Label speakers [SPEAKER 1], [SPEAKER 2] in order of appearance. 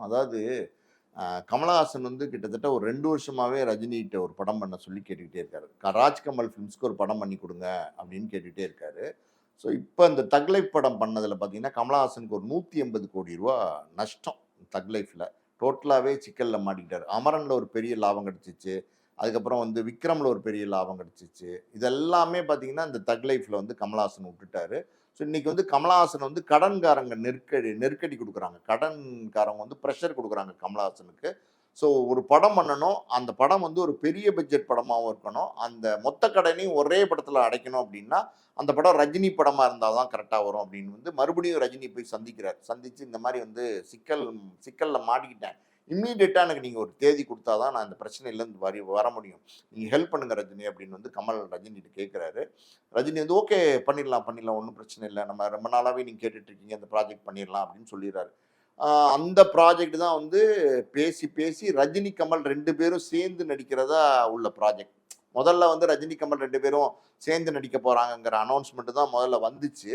[SPEAKER 1] அதாவது கமலஹாசன் வந்து கிட்டத்தட்ட ஒரு 2 வருஷமாவே ரஜினிகிட்ட ஒரு படம் பண்ண சொல்லி கேட்டுக்கிட்டே இருக்காரு. ராஜ்கமல் ஃபிலிம்ஸ்க்கு ஒரு படம் பண்ணி குடுங்க அப்படின்னு கேட்டுட்டே இருக்காரு. ஸோ இப்ப இந்த தக் லைஃப் படம் பண்ணதுல பார்த்தீங்கன்னா, கமலஹாசனுக்கு ஒரு ரூ. 180,00,00,000 நஷ்டம் தக் லைஃப்ல. டோட்டலாவே சிக்கல்ல மாட்டிக்கிட்டாரு. அமரன்ல ஒரு பெரிய லாபம் கிடைச்சுச்சு. அதுக்கப்புறம் வந்து விக்ரம்ல ஒரு பெரிய லாபம் கிடைச்சுச்சு. இதெல்லாமே பார்த்தீங்கன்னா, இந்த தக் லைஃப்ல வந்து கமலஹாசன் விட்டுட்டாரு. ஸோ இன்னைக்கு வந்து கமலஹாசன் வந்து கடன்காரங்க நெருக்கடி நெருக்கடி குடுக்குறாங்க. கடன்காரங்க வந்து பிரஷர் குடுக்குறாங்க கமலஹாசனுக்கு. ஸோ ஒரு படம் பண்ணணும். அந்த படம் வந்து ஒரு பெரிய பட்ஜெட் படமாவும் இருக்கணும். அந்த மொத்த கடனையும் ஒரே படத்துல அடைக்கணும் அப்டின்னா, அந்த படம் ரஜினி படமா இருந்தா தான் கரெக்ட்டா வரும் அப்டின்னு வந்து மறுபடியும் ரஜினி போய் சந்திக்கிறார். சந்திச்சு இந்த மாரி வந்து சிக்கல்ல மாட்டிக்கிட்டேன். இம்மீடியட்டா எனக்கு நீங்க ஒரு தேதி குடுத்தா தான் நான் இந்த பிரச்சனையிலருந்து வர முடியும். நீங்க ஹெல்ப் பண்ணுங்க ரஜினி அப்டின்னு வந்து கமல் ரஜினிட்ட கேட்கிறாரு. ரஜினி வந்து ஓகே பண்ணிடலாம், பண்ணிடலாம். ஒண்ணும் பிரச்சனை இல்ல. நம்ம ரொம்ப நாளாவே நீங்க கேட்டுட்டு இருக்கீங்க. இந்த ப்ராஜெக்ட் பண்ணிடலாம் அப்படின்னு சொல்லிறாரு. அந்த ப்ராஜெக்ட் தான் வந்து பேசி, பேசி ரஜினி, கமல் 2 பேரும் சேர்ந்து நடிக்கிறதா உள்ள ப்ராஜெக்ட். முதல்ல வந்து ரஜினி, கமல் 2 பேரும் சேர்ந்து நடிக்க போறாங்கங்கிற அனௌன்ஸ்மென்ட் தான் முதல்ல வந்துச்சு.